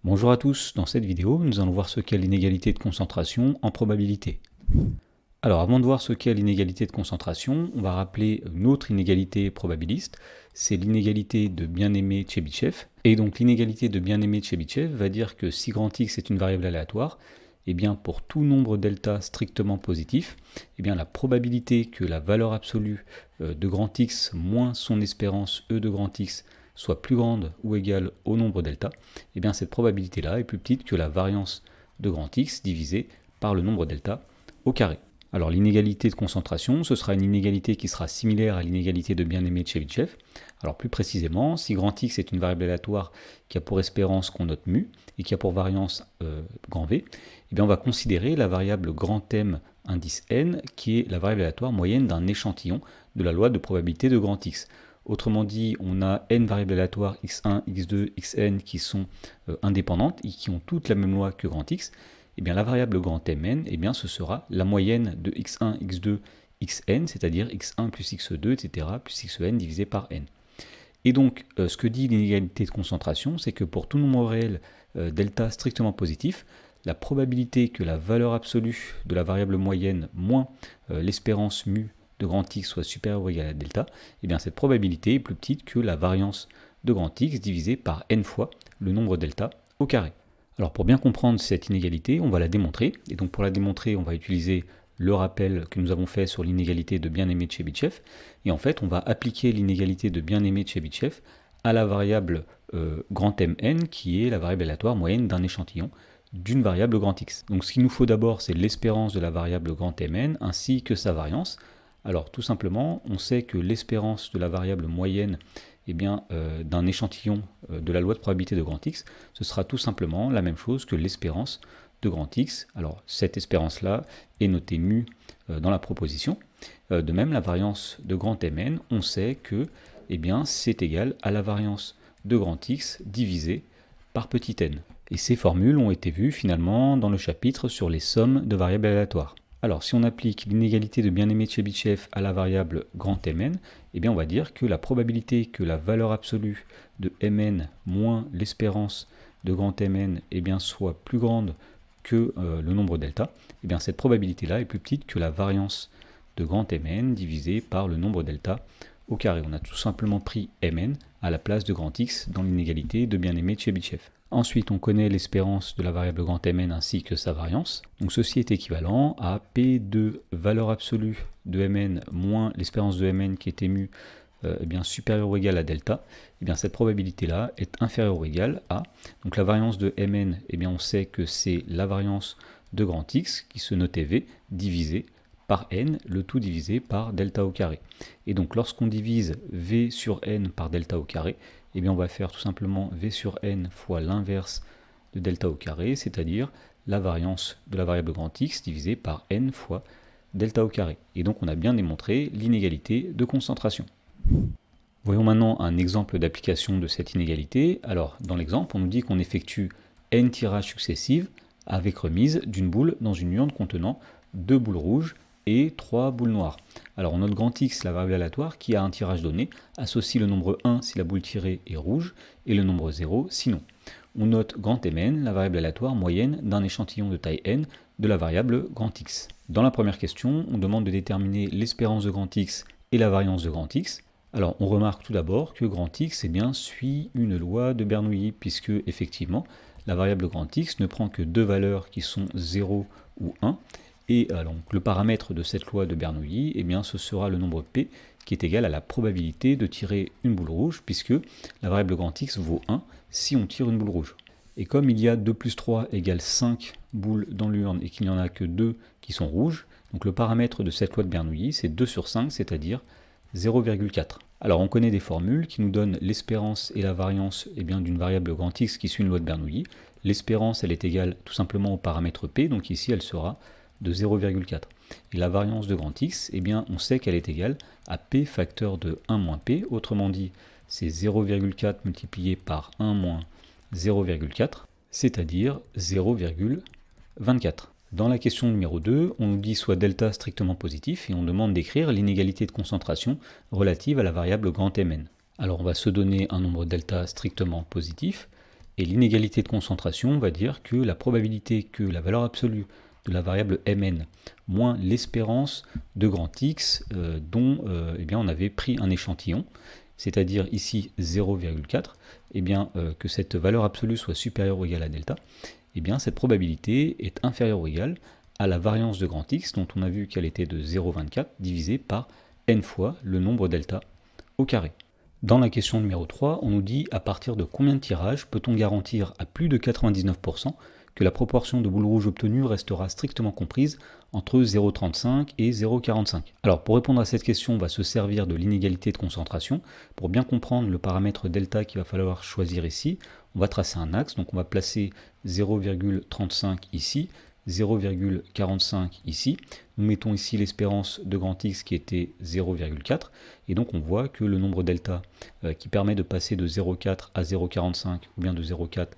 Bonjour à tous, dans cette vidéo, nous allons voir ce qu'est l'inégalité de concentration en probabilité. Alors avant de voir ce qu'est l'inégalité de concentration, on va rappeler une autre inégalité probabiliste, c'est l'inégalité de Bien-Aimé-Tchebychev. Et donc l'inégalité de Bien-Aimé-Tchebychev va dire que si grand X est une variable aléatoire, et bien pour tout nombre delta strictement positif, et bien la probabilité que la valeur absolue de grand X moins son espérance E de grand X soit plus grande ou égale au nombre delta, et bien cette probabilité-là est plus petite que la variance de grand X divisée par le nombre delta au carré. Alors l'inégalité de concentration, ce sera une inégalité qui sera similaire à l'inégalité de Bien-Aimé-Tchebychev. Alors plus précisément, si grand X est une variable aléatoire qui a pour espérance qu'on note mu et qui a pour variance grand V, eh bien on va considérer la variable grand M indice n qui est la variable aléatoire moyenne d'un échantillon de la loi de probabilité de grand X. Autrement dit, on a n variables aléatoires x1, x2, xn qui sont indépendantes et qui ont toutes la même loi que grand X. Eh bien, la variable grand Mn, eh bien, ce sera la moyenne de x1, x2, xn, c'est-à-dire x1 plus x2, etc., plus xn divisé par n. Et donc, ce que dit l'inégalité de concentration, c'est que pour tout nombre réel delta strictement positif, la probabilité que la valeur absolue de la variable moyenne moins l'espérance mu de grand X soit supérieure ou égale à delta, eh bien cette probabilité est plus petite que la variance de grand X divisée par n fois le nombre delta au carré. Alors pour bien comprendre cette inégalité, on va la démontrer. Et donc pour la démontrer, on va utiliser le rappel que nous avons fait sur l'inégalité de Bien-Aimé-Tchebychev. Et en fait, on va appliquer l'inégalité de Bien-Aimé-Tchebychev à la variable grand Mn, qui est la variable aléatoire moyenne d'un échantillon d'une variable grand X. Donc ce qu'il nous faut d'abord, c'est l'espérance de la variable grand Mn ainsi que sa variance. Alors tout simplement, on sait que l'espérance de la variable moyenne d'un échantillon de la loi de probabilité de grand X, ce sera tout simplement la même chose que l'espérance de grand X. Alors cette espérance-là est notée mu dans la proposition. De même, la variance de grand Mn, on sait que c'est égal à la variance de grand X divisé par petit n. Et ces formules ont été vues finalement dans le chapitre sur les sommes de variables aléatoires. Alors, si on applique l'inégalité de Bien-Aimé-Tchebychev à la variable grand Mn, eh bien on va dire que la probabilité que la valeur absolue de Mn moins l'espérance de grand Mn soit plus grande que le nombre delta, eh bien cette probabilité-là est plus petite que la variance de grand Mn divisée par le nombre delta au carré. On a tout simplement pris Mn à la place de grand X dans l'inégalité de Bien-Aimé-Tchebychev. Ensuite, on connaît l'espérance de la variable grand Mn ainsi que sa variance. Donc ceci est équivalent à P de valeur absolue de Mn moins l'espérance de Mn qui était mu supérieure ou égale à delta. Cette probabilité-là est inférieure ou égale à. Donc la variance de Mn, on sait que c'est la variance de grand X qui se notait V divisé par n, le tout divisé par delta au carré. Et donc lorsqu'on divise V sur n par delta au carré, on va faire tout simplement V sur n fois l'inverse de delta au carré, c'est-à-dire la variance de la variable grand X divisée par n fois delta au carré. Et donc on a bien démontré l'inégalité de concentration. Voyons maintenant un exemple d'application de cette inégalité. Alors dans l'exemple, on nous dit qu'on effectue n tirages successifs avec remise d'une boule dans une urne contenant 2 boules rouges et 3 boules noires. Alors on note grand X, la variable aléatoire, qui a un tirage donné, associe le nombre 1 si la boule tirée est rouge, et le nombre 0 sinon. On note grand Mn, la variable aléatoire moyenne d'un échantillon de taille n de la variable grand X. Dans la première question, on demande de déterminer l'espérance de grand X et la variance de grand X. Alors on remarque tout d'abord que grand X suit une loi de Bernoulli, puisque effectivement, la variable grand X ne prend que deux valeurs qui sont 0 ou 1, et donc, le paramètre de cette loi de Bernoulli, ce sera le nombre P qui est égal à la probabilité de tirer une boule rouge, puisque la variable grand X vaut 1 si on tire une boule rouge. Et comme il y a 2 plus 3 égale 5 boules dans l'urne et qu'il n'y en a que 2 qui sont rouges, donc le paramètre de cette loi de Bernoulli, c'est 2 sur 5, c'est-à-dire 0,4. Alors on connaît des formules qui nous donnent l'espérance et la variance d'une variable grand X qui suit une loi de Bernoulli. L'espérance, elle est égale tout simplement au paramètre P, donc ici elle sera de 0,4. Et la variance de grand X, on sait qu'elle est égale à P facteur de 1 moins P, autrement dit, c'est 0,4 multiplié par 1 moins 0,4, c'est-à-dire 0,24. Dans la question numéro 2, on nous dit soit delta strictement positif et on demande d'écrire l'inégalité de concentration relative à la variable grand Mn. Alors on va se donner un nombre delta strictement positif Et l'inégalité de concentration va dire que la probabilité que la valeur absolue de la variable mn moins l'espérance de grand X dont eh bien, on avait pris un échantillon, c'est-à-dire ici 0,4, eh bien, que cette valeur absolue soit supérieure ou égale à delta, eh bien, cette probabilité est inférieure ou égale à la variance de grand X, dont on a vu qu'elle était de 0,24, divisée par n fois le nombre delta au carré. Dans la question numéro 3, on nous dit à partir de combien de tirages peut-on garantir à plus de 99% que la proportion de boules rouges obtenues restera strictement comprise entre 0,35 et 0,45. Alors pour répondre à cette question, on va se servir de l'inégalité de concentration. Pour bien comprendre le paramètre delta qu'il va falloir choisir ici, on va tracer un axe, donc on va placer 0,35 ici, 0,45 ici. Nous mettons ici l'espérance de grand X qui était 0,4, et donc on voit que le nombre delta qui permet de passer de 0,4 à 0,45 ou bien de 0,4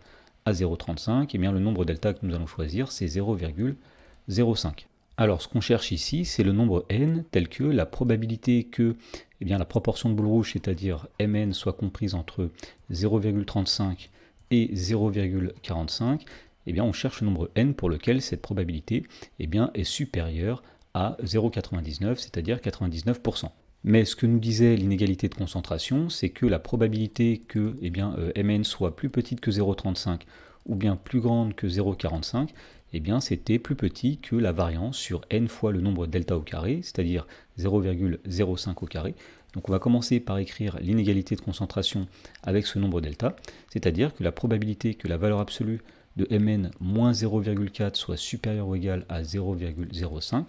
à 0,35, et bien le nombre delta que nous allons choisir c'est 0,05. Alors ce qu'on cherche ici c'est le nombre n tel que la probabilité que eh bien, la proportion de boules rouges, c'est-à-dire mn, soit comprise entre 0,35 et 0,45. Eh bien, on cherche le nombre n pour lequel cette probabilité eh bien, est supérieure à 0,99, c'est-à-dire 99%. Mais ce que nous disait l'inégalité de concentration, c'est que la probabilité que eh bien, mn soit plus petite que 0,35 ou bien plus grande que 0,45, eh bien, c'était plus petit que la variance sur n fois le nombre delta au carré, c'est-à-dire 0,05 au carré. Donc on va commencer par écrire l'inégalité de concentration avec ce nombre delta, c'est-à-dire que la probabilité que la valeur absolue de mn moins 0,4 soit supérieure ou égale à 0,05,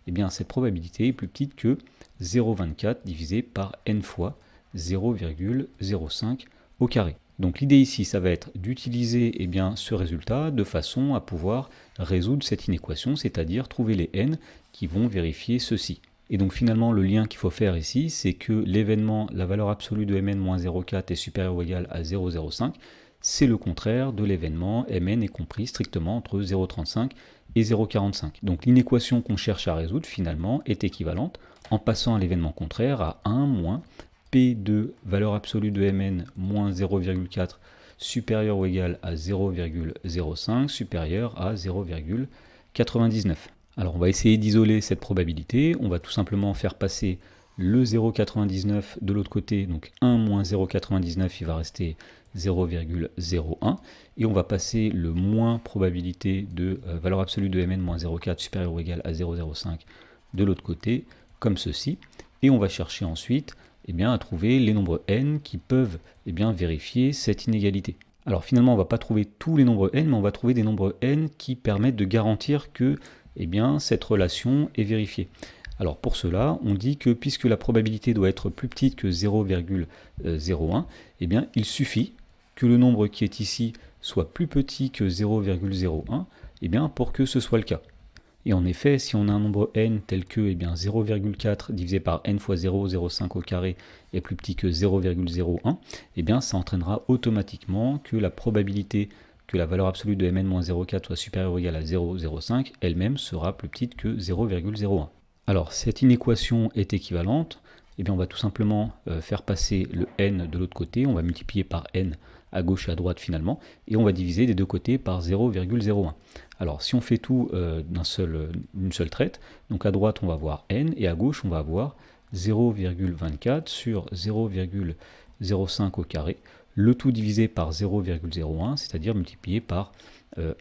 eh bien cette probabilité est plus petite que 0,24 divisé par n fois 0,05 au carré. Donc l'idée ici, ça va être d'utiliser eh bien, ce résultat de façon à pouvoir résoudre cette inéquation, c'est-à-dire trouver les n qui vont vérifier ceci. Et donc finalement, le lien qu'il faut faire ici, c'est que l'événement, la valeur absolue de mn moins 0,4 est supérieure ou égale à 0,05, c'est le contraire de l'événement mn est compris strictement entre 0,35 et 0,45. Donc l'inéquation qu'on cherche à résoudre finalement est équivalente en passant à l'événement contraire à 1 moins p de valeur absolue de mn moins 0,4 supérieur ou égal à 0,05 supérieur à 0,99. Alors on va essayer d'isoler cette probabilité, on va tout simplement faire passer le 0,99 de l'autre côté, donc 1 moins 0,99, il va rester 0,01, et on va passer le moins probabilité de valeur absolue de mn moins 0,4 supérieur ou égal à 0,05 de l'autre côté, comme ceci, et on va chercher ensuite eh bien, à trouver les nombres n qui peuvent eh bien, vérifier cette inégalité. Alors finalement, on ne va pas trouver tous les nombres n, mais on va trouver des nombres n qui permettent de garantir que eh bien, cette relation est vérifiée. Alors pour cela, on dit que puisque la probabilité doit être plus petite que 0,01, eh bien, il suffit que le nombre qui est ici soit plus petit que 0,01 eh bien, pour que ce soit le cas. Et en effet, si on a un nombre n tel que eh 0,4 divisé par n fois 0,05 au carré est plus petit que 0,01, eh bien, ça entraînera automatiquement que la probabilité que la valeur absolue de mn-0,4 soit supérieure ou égale à 0,05, elle-même sera plus petite que 0,01. Alors, cette inéquation est équivalente, eh bien, on va tout simplement faire passer le n de l'autre côté, on va multiplier par n à gauche et à droite finalement, et on va diviser des deux côtés par 0,01. Alors, si on fait tout d'une seule traite, donc à droite on va avoir n, et à gauche on va avoir 0,24 sur 0,05 au carré, le tout divisé par 0,01, c'est-à-dire multiplié par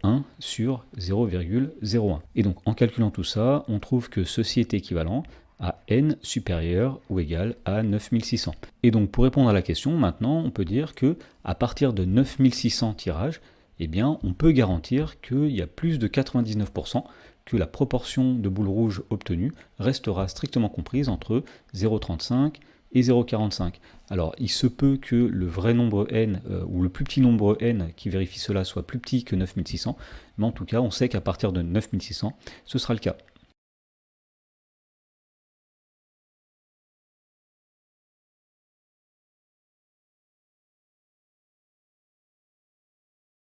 1 sur 0,01. Et donc en calculant tout ça, on trouve que ceci est équivalent à n supérieur ou égal à 9600. Et donc pour répondre à la question, maintenant on peut dire que à partir de 9600 tirages, eh bien on peut garantir qu'il y a plus de 99% que la proportion de boules rouges obtenues restera strictement comprise entre 0,35 et 0,45. Alors il se peut que le vrai nombre n, ou le plus petit nombre n qui vérifie cela soit plus petit que 9600, mais en tout cas on sait qu'à partir de 9600, ce sera le cas.